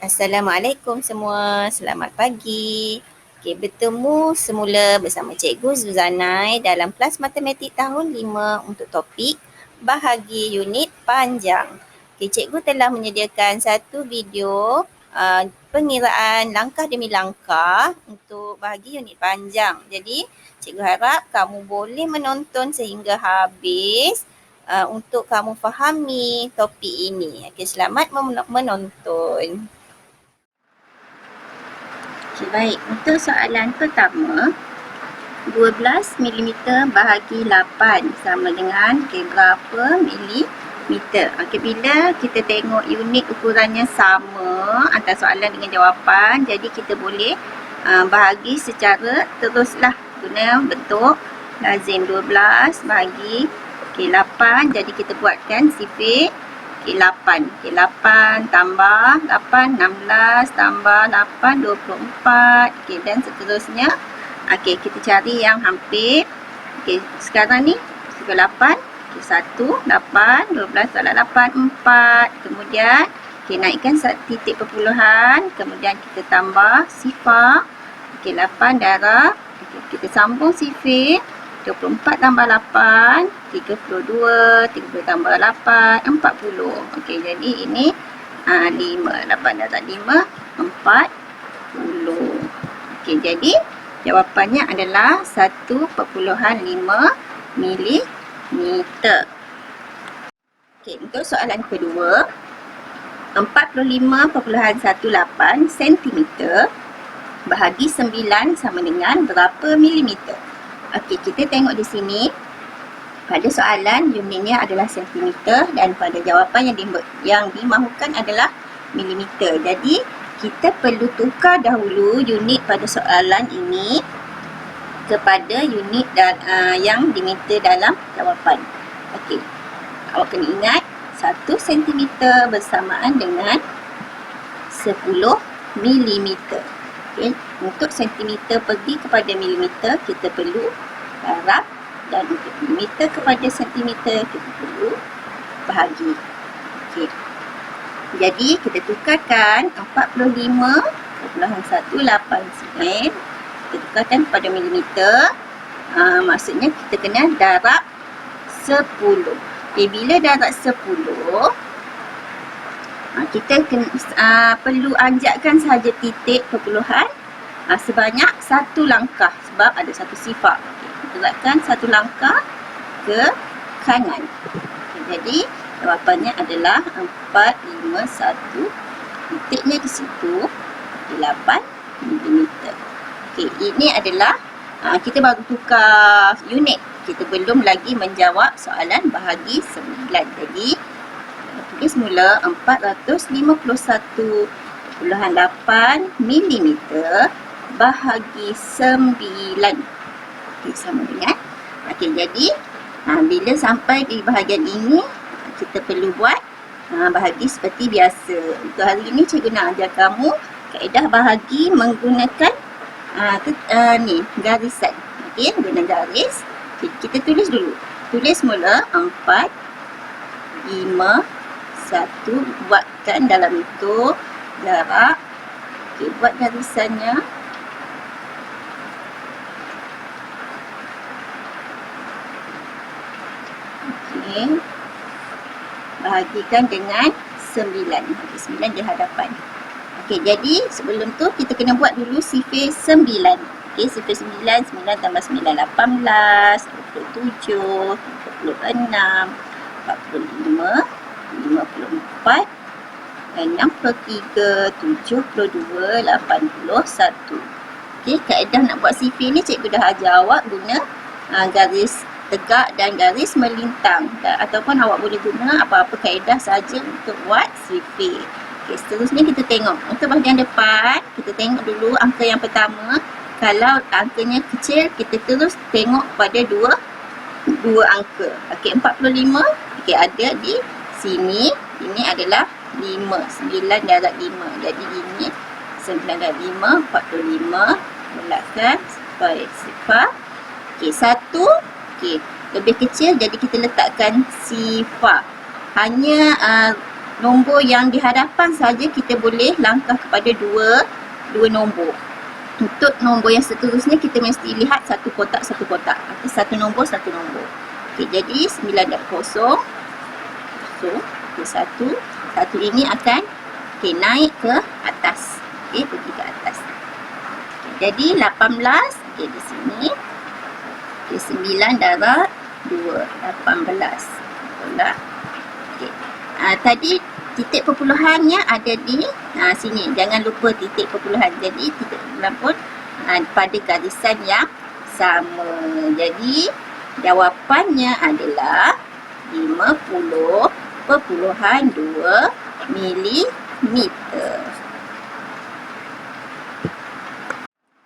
Assalamualaikum semua, selamat pagi. Okey, bertemu semula bersama Cikgu Zuzanai dalam kelas matematik tahun 5 untuk topik bahagi unit panjang. Okey, Cikgu telah menyediakan satu video pengiraan langkah demi langkah untuk bahagi unit panjang. Jadi, Cikgu harap kamu boleh menonton sehingga habis untuk kamu fahami topik ini. Okey, selamat menonton. Okay, baik. Untuk soalan pertama, 12 mm bahagi 8 sama dengan berapa milimeter. Okay, bila kita tengok unit ukurannya sama antara soalan dengan jawapan, jadi kita boleh bahagi secara teruslah guna bentuk lazim. 12 bahagi 8, jadi kita buatkan sifar 8. 8 tambah 8, 16 tambah 8, 24. Dan seterusnya. Kita cari yang hampir. Sekarang ni sifar 8. 1, 8, 12 tolak 8, 4. Kemudian naikkan titik perpuluhan. Kemudian kita tambah sifar. 8 darab. Kita sambung sifar. 24 tambah 8, 32, 30 tambah 8, 40. Jadi ini 5, 8 darab 5, 40. Jadi jawapannya adalah 1.5 milimeter. Untuk soalan kedua, 45.18 cm bahagi 9 sama dengan berapa milimeter? Kita tengok di sini. Pada soalan unitnya adalah sentimeter dan pada jawapan yang dimahukan adalah milimeter. Jadi kita perlu tukar dahulu unit pada soalan ini kepada unit yang diminta dalam jawapan. Awak kena ingat 1 cm bersamaan dengan 10 milimeter. Untuk sentimeter pergi kepada milimeter, kita perlu darab, dan untuk milimeter kepada sentimeter, kita perlu bahagi. Jadi kita tukarkan 45.18 cm, kita tukarkan kepada milimeter. Maksudnya kita kena darab 10. Bila darab 10, kita perlu anjakkan sahaja titik perpuluhan sebanyak satu langkah sebab ada satu sifar. Kita gerakkan satu langkah ke kanan. Jadi jawapannya adalah 451. Titiknya di situ 8 mm. Ini adalah kita baru tukar unit. Kita belum lagi menjawab soalan bahagi 9. Jadi tulis mula 451.8 mm bahagi 9. Sama dengan. Jadi bila sampai di bahagian ini, kita perlu buat bahagi seperti biasa. Untuk hari ini cikgu nak ajar kamu kaedah bahagi menggunakan garisan. Guna garis. Kita tulis dulu. Tulis mula 4, 5, 1, buatkan dalam itu jarak. Buat garisannya. Bahagikan dengan 9. 9 di hadapan. Jadi sebelum tu kita kena buat dulu sifar 9. Sifar 9, 9 tambah 9, 18, 27, 26, 45, 54, 63, 72, 81. Kaedah nak buat sifar ni cikgu dah ajar awak guna garis tegak dan garis melintang, ataupun awak boleh guna apa-apa kaedah saja untuk buat sifar. Seterusnya kita tengok untuk bahagian depan. Kita tengok dulu angka yang pertama. Kalau angkanya kecil, kita terus tengok pada dua angka. 45 ada di sini. Ini adalah 5. 9 darab 5. Jadi ini 9 darab 5, 45. Mulakan sifar. 1. Lebih kecil, jadi kita letakkan sifar. Hanya nombor yang di hadapan saja kita boleh langkah kepada dua nombor. Untuk nombor yang seterusnya kita mesti lihat satu kotak. Okay, satu nombor. Okay, jadi 9 dan 0. So, okay, satu ini akan naik ke atas. Okay, pergi ke atas. Okay, jadi 18. Okay, di sini. Okay, 9 darab 2. 18. Betul tak? Okay. Tadi titik perpuluhannya ada di sini. Jangan lupa titik perpuluhan. Jadi titik perpuluhan pun pada garisan yang sama. Jadi jawapannya adalah 50.2 milimeter.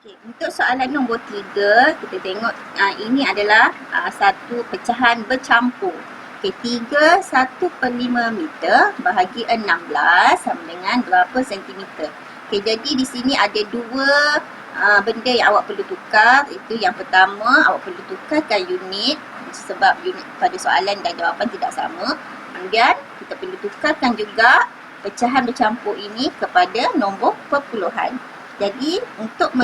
Okay, untuk soalan nombor 3, kita tengok ini adalah satu pecahan bercampur. Okay, 3 1/5 meter bahagi 16 sama dengan berapa sentimeter. Okay, jadi di sini ada dua benda yang awak perlu tukar. Itu yang pertama, awak perlu tukarkan unit sebab unit pada soalan dan jawapan tidak sama. Kemudian kita perlu tukarkan juga pecahan bercampur ini kepada nombor perpuluhan. Jadi untuk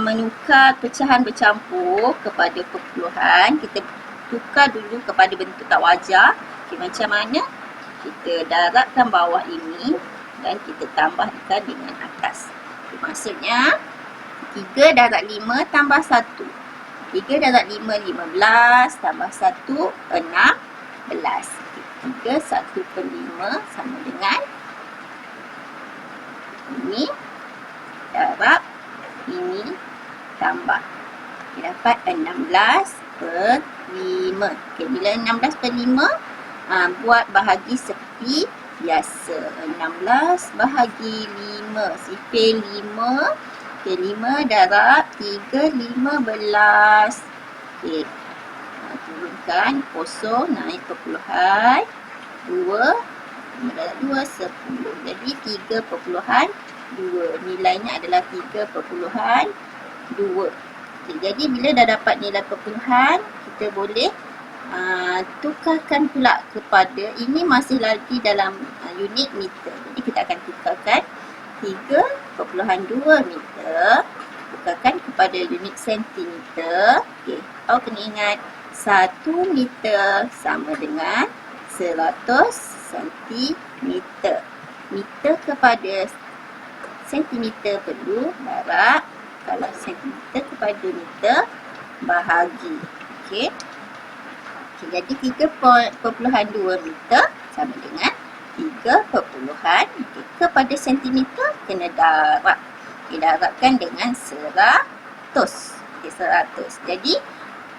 menukar pecahan bercampur kepada perpuluhan, kita tukar dulu kepada bentuk tak wajar. Okay, macam mana? Kita darabkan bawah ini dan kita tambahkan dengan atas. Okay, maksudnya 3 darab 5 tambah 1. 3 darab 5, 15 tambah 1, 16. 3 1/5 sama dengan ini darab ini tambah. Okay, dapat 16/5. Okay, bila 16/5 buat bahagi seperti biasa. 16 bahagi 5. Sifir 5. Okay, 5 darab 3, 15. Okay. Turunkan 0, naik perpuluhan 2. 5 darab 2, 10. Jadi 3/2. Nilainya adalah 3/2. Okay, jadi bila dah dapat nilai perpuluhan, kita boleh tukarkan pula kepada, ini masih lagi dalam unit meter. Jadi kita akan tukarkan 3/2 meter, tukarkan kepada unit sentimeter. Okay, awak kena ingat 1 meter sama dengan 100 sentimeter. Meter kepada sentimeter perlu darab. Kalau sentimeter kepada meter, bahagi. Okey. Okay, jadi 3/2 meter sama dengan 3/. Okay, kepada sentimeter kena darab. Okay, darabkan dengan 100. Okay, 100. Jadi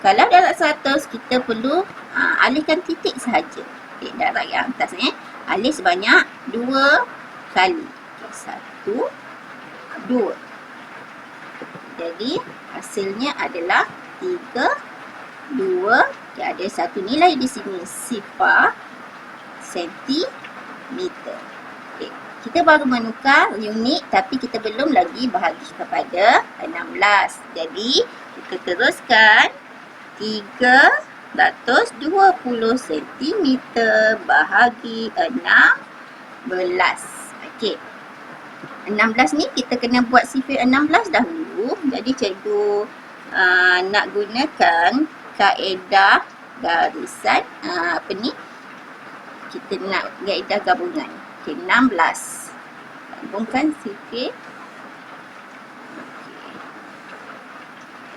kalau darab 100, kita perlu alihkan titik sahaja. Okay, darab yang atas ni. Alih sebanyak 2 kali. Okay, 1, 2. Jadi hasilnya adalah 3, 2. Okay, ada satu nilai di sini, sifar sentimeter. Okay, kita baru menukar unit tapi kita belum lagi bahagi kepada 16. Jadi kita teruskan 320 cm bahagi 16. Okey. 16 ni kita kena buat sifir 16 dahulu. Jadi cikgu nak gunakan kaedah garisan apa ni? Kita nak kaedah gabungan. Okey, 16. Gabungkan sifir.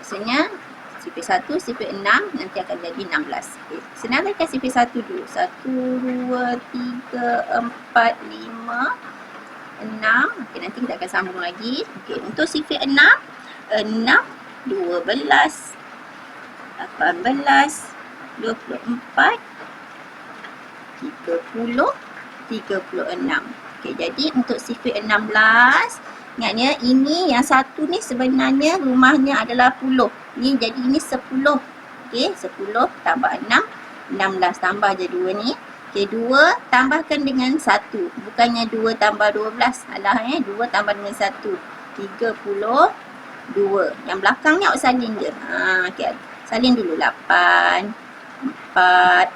Maksudnya sifir 1, sifir 6 nanti akan jadi 16. Okay. Senaraikan sifir 1 dulu. 1, 2, 3, 4, 5, 6. Okay, nanti kita akan sambung lagi. Okay, untuk sifir 6, 6, 12, 18, 24, 30, 36. Okay, jadi untuk sifir 16, ingatnya ini yang satu ni sebenarnya rumahnya adalah 10. Ni jadi ini 10. Okey, 10 tambah 6, 16 tambah je 2 ni. Okey, 2 tambahkan dengan 1. Bukannya 2 tambah 12. Alah 2 tambah dengan 1. 32. Yang belakang ni awak salin je. Okey, salin dulu 8, 4,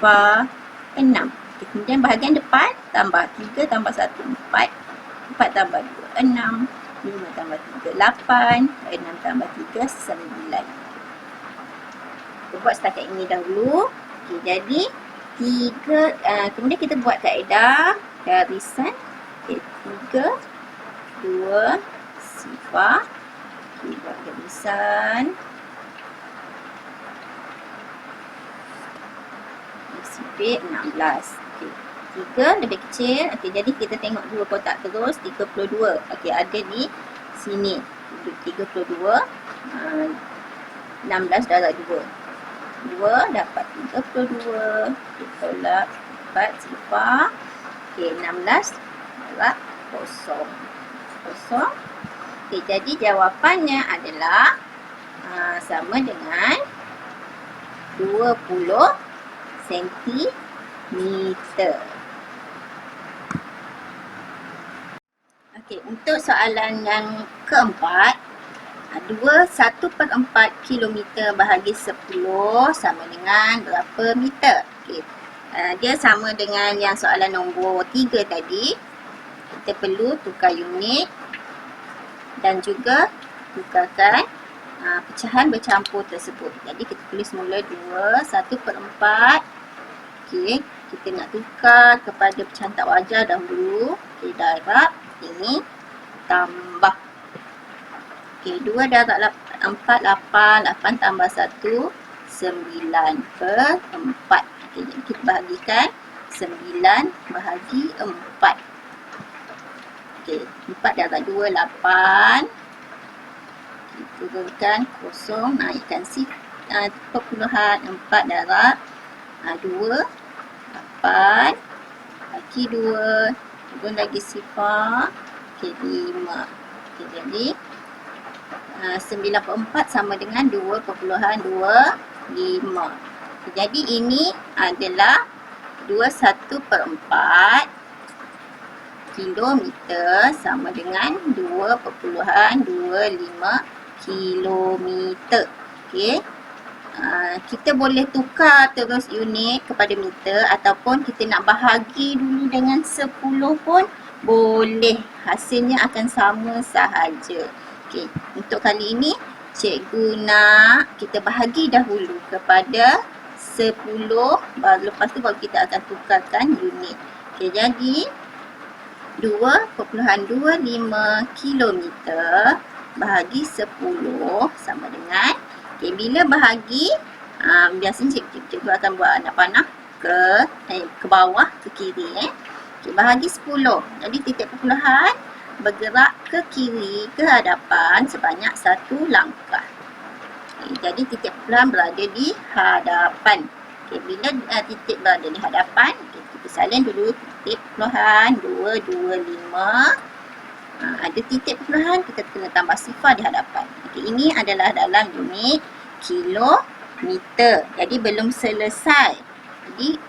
0, 6. Okay, kemudian bahagian depan tambah 3 tambah 1 4, 4 tambah 2 6, 5 tambah 3 8, 6 tambah 3 9. Kita buat setakat ini dahulu. Okay, jadi 3, kemudian kita buat kaedah garisan. Okay, 3 2 sifar. Okay, buat garisan sifir 16. Okay. 3 lebih kecil. Okay, jadi kita tengok 2 kotak terus. 32. Okay, ada di sini 32. 16 darab 2 dapat 32. Okay, tolak 4 sifar. Okay, 16 darab 0. Okay, jadi jawapannya adalah sama dengan 20 sentimeter. Okey, untuk soalan yang keempat, 1/4 kilometer bahagi 10 sama dengan berapa meter? Okey, dia sama dengan yang soalan nombor 3 tadi. Kita perlu tukar unit dan juga tukarkan pecahan bercampur tersebut. Jadi kita tulis mula 1/4. Okey, kita nak tukar kepada pecahan tak wajar dahulu. Okey, darab ini tambah. Okey, 2 darab 4 8, 8 tambah 1 9/4. Okey, jadi kita bahagikan 9 bahagi 4. Okey, 4 darab 2 8. Turunkan 0, naikkan perpuluhan 4 darab 2 8 bagi 2, turun lagi sifar. Okey, 5. Okey, jadi 9/4 sama dengan 2.25. Okay, jadi ini adalah 21/4 kilometer sama dengan 2.25 kilometer. Okey. Kita boleh tukar terus unit kepada meter ataupun kita nak bahagi dulu dengan 10 pun boleh. Hasilnya akan sama sahaja. Okey, untuk kali ini cikgu nak kita bahagi dahulu kepada 10, lepas tu baru kita akan tukarkan unit. Okey, jadi 2.25 kilometer bahagi 10 sama dengan, okay, bila bahagi, biasanya cikgu akan buat anak panah ke bawah, ke kiri. Okay, bahagi 10. Jadi titik perpuluhan bergerak ke kiri, ke hadapan sebanyak 1 langkah. Okay, jadi titik perpuluhan berada di hadapan. Okay, bila titik berada di hadapan, okay, kita salin dulu titik perpuluhan 225. Ada titik perpuluhan, kita kena tambah sifar di hadapan. Okay, ini adalah dalam unit kilometer. Jadi belum selesai. Jadi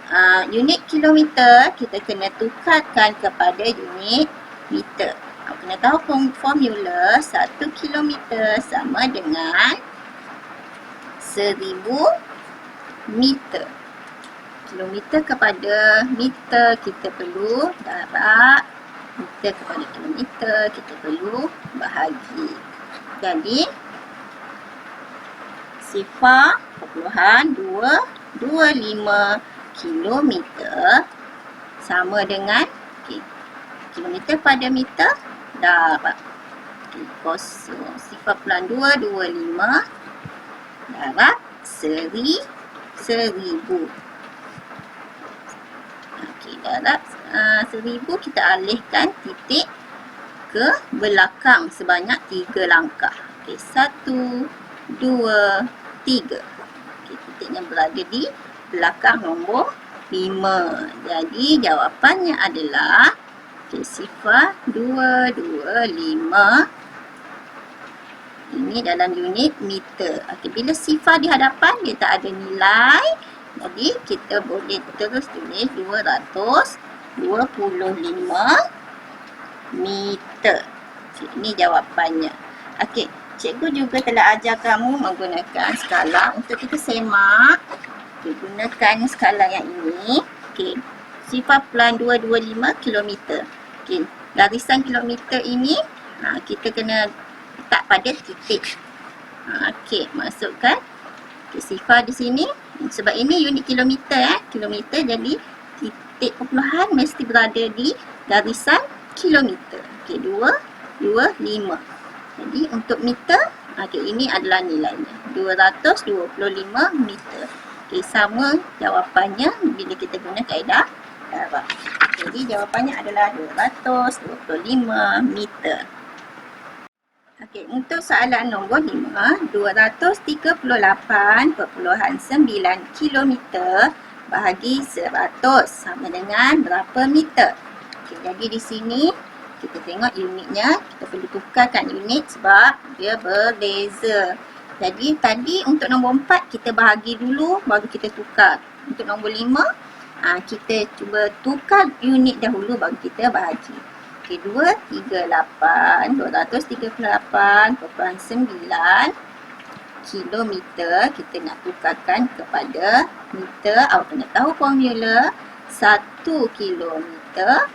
unit kilometer kita kena tukarkan kepada unit meter. Kena tahu formula 1 kilometer sama dengan 1000 meter. Kilometer kepada meter kita perlu darab, meter kepada kilometer kita perlu bahagi. Jadi sifar perpuluhan 225 kilometer sama dengan, okay, kilometer pada meter darab, okay, kosong. Sifar perpuluhan 225 darab 1000. Okey, darab 1000 kita alihkan titik ke belakang sebanyak 3 langkah. Okey, 1 2 3. Okey, titiknya berada di belakang nombor 5. Jadi jawapannya adalah, okey, sifar 225. Ini dalam unit meter. Okey, bila sifar di hadapan dia tak ada nilai, jadi kita boleh terus tulis 225 meter. Okay, ini jawapannya. Okey, cikgu juga telah ajar kamu menggunakan skala untuk kita semak. Okay, gunakan skala yang ini. Okey, sifar peluhan 225 kilometer. Okey, garisan kilometer ini kita kena letak pada titik. Okey, masukkan sifar di sini. Sebab ini unit kilometer kilometer, jadi titik perpuluhan mesti berada di garisan kilometer. Okey, 225. Jadi untuk meter, ini adalah nilainya 225 meter. Okey, sama jawapannya bila kita guna kaedah darab. Jadi jawapannya adalah 225 meter. Okey, untuk soalan nombor 5, 238.9 km bahagi 100 sama dengan berapa meter? Okey, jadi di sini kita tengok unitnya, kita perlu tukarkan unit sebab dia berbeza. Jadi tadi untuk nombor 4 kita bahagi dulu baru kita tukar. Untuk nombor 5 kita cuba tukar unit dahulu baru kita bahagi. Okey, 238.9 kilometer kita nak tukarkan kepada meter. Awak kena tahu formula. 1 kilometer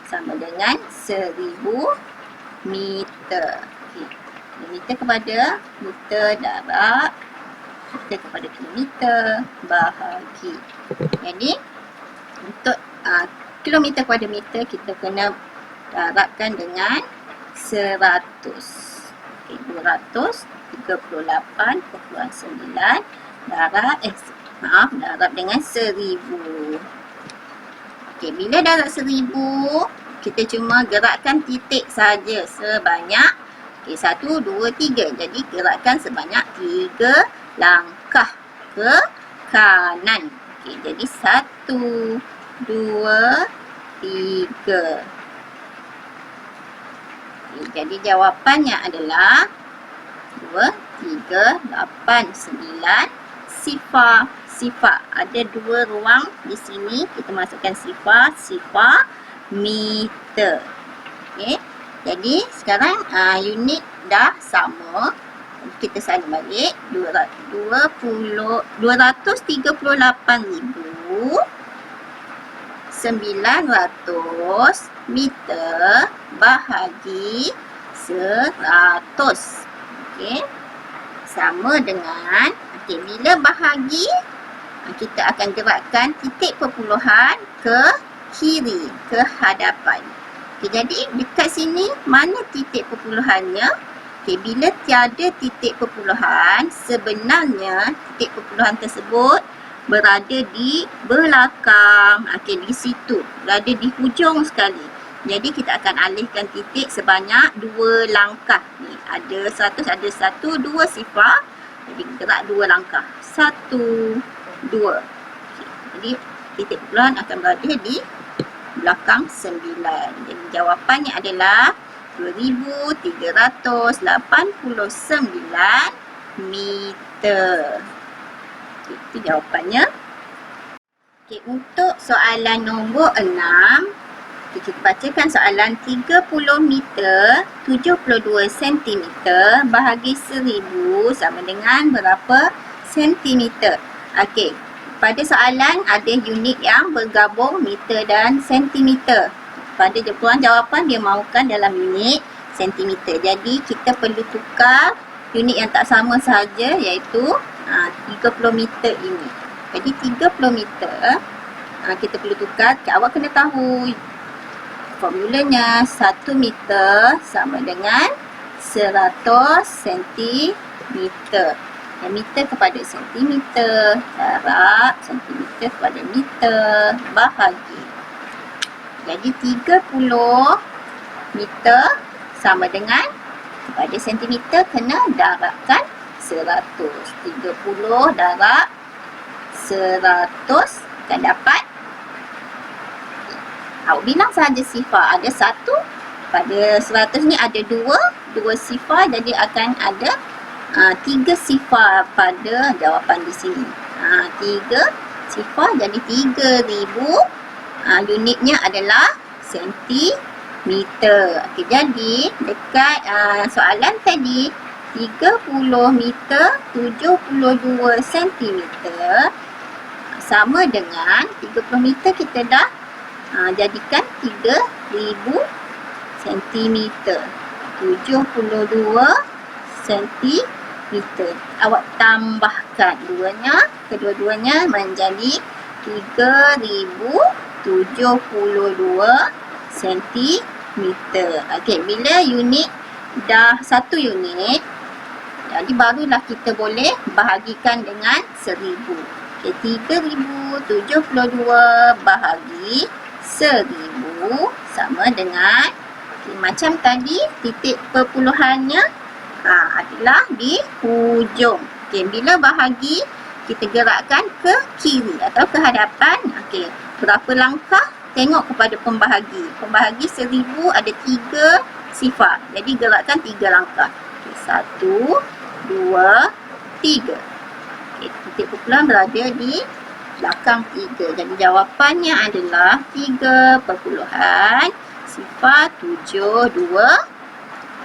sama dengan 1000 meter. Okey, meter kepada meter darab, meter kepada kilometer bahagi. Jadi untuk kilometer kepada meter kita kena darabkan dengan 100. Okay, 238.9 darab dengan 1000. Okey, bila darab 1000 kita cuma gerakkan titik saja sebanyak 1, 2, 3. Jadi gerakkan sebanyak 3 langkah ke kanan. Okey, jadi 1, 2, 3. Okay, jadi jawapannya adalah 2389 sifar. Sifar ada 2 ruang di sini, kita masukkan sifar meter. Okey, jadi sekarang unit dah sama. Kita salin balik 238.900 meter bahagi 100. Okey, sama dengan bila bahagi kita akan gerakkan titik perpuluhan ke kiri, ke hadapan. Okey, jadi dekat sini mana titik perpuluhannya? Okey, bila tiada titik perpuluhan, sebenarnya titik perpuluhan tersebut berada di belakang. Okey, di situ, berada di hujung sekali. Jadi kita akan alihkan titik sebanyak 2 langkah. Ni ada 100, ada 1, 2 sifar. Jadi gerak 2 langkah. 1, 2. Okay. Jadi titik perpuluhan akan berada di belakang 9. Jadi jawapannya adalah 2389 meter. Okay, itu jawapannya. Okay, untuk soalan nombor 6, kita bacakan soalan 30 meter 72 cm bahagi 1000 sama dengan berapa sentimeter. Okey, pada soalan ada unit yang bergabung meter dan sentimeter. Pada jawapan dia mahukan dalam unit sentimeter. Jadi kita perlu tukar unit yang tak sama sahaja, iaitu 30 meter ini. Jadi 30 meter kita perlu tukar. Awak kena tahu formulanya 1 meter sama dengan 100 sentimeter. Meter kepada sentimeter darab sentimeter kepada meter bahagi. Jadi 30 meter sama dengan kepada sentimeter kena darabkan 100. 30 darab 100 akan dapat. Awak bilang sahaja sifar. Ada 1 pada 100 ni ada 2 sifar, jadi akan ada 3 sifar pada jawapan di sini. 3 sifar jadi 3000. Unitnya adalah sentimeter. Okey, jadi dekat soalan tadi 30 meter 72 sentimeter. sama dengan 30 meter kita dah jadikan 3000 cm. 72 cm. Awak tambahkan kedua-duanya menjadi 3072 cm. Okey, bila unit dah 1 unit, jadi barulah kita boleh bahagikan dengan 1000. Okey, 3072 bahagi 1000 sama dengan, okay, macam tadi titik perpuluhannya adalah di hujung. Okey, bila bahagi kita gerakkan ke kiri atau ke hadapan. Okey, berapa langkah? Tengok kepada pembahagi. Pembahagi 1000 ada 3 sifar. Jadi gerakkan 3 langkah. Okey, 1, 2, 3. Okey, titik perpuluhan berada di belakang 3. Jadi jawapannya adalah 3.072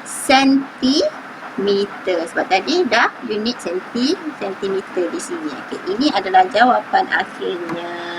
cm. Sebab tadi dah unit centimeter di sini. Okey, ini adalah jawapan akhirnya.